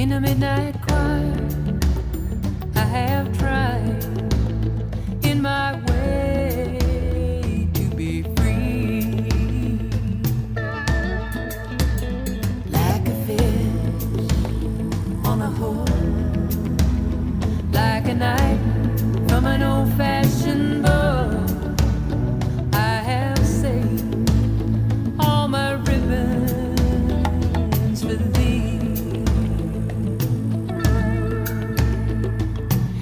In a midnight choir, I have tried in my way to be free, like a fish on a hook, like a knife from an old-fashioned book. I have saved all my ribbons for thee.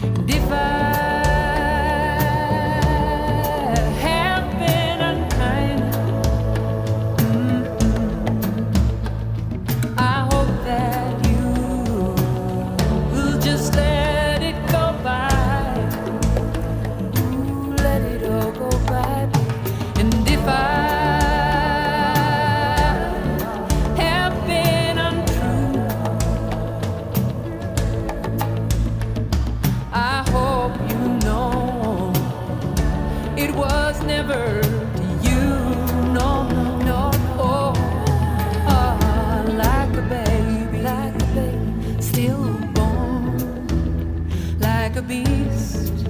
And if I have been unkind, I hope that you will just let it go by. Ooh, let it all go by. And if I have been untrue, I hope you know it was never to you. No, no, oh, like a baby, stillborn, like a beast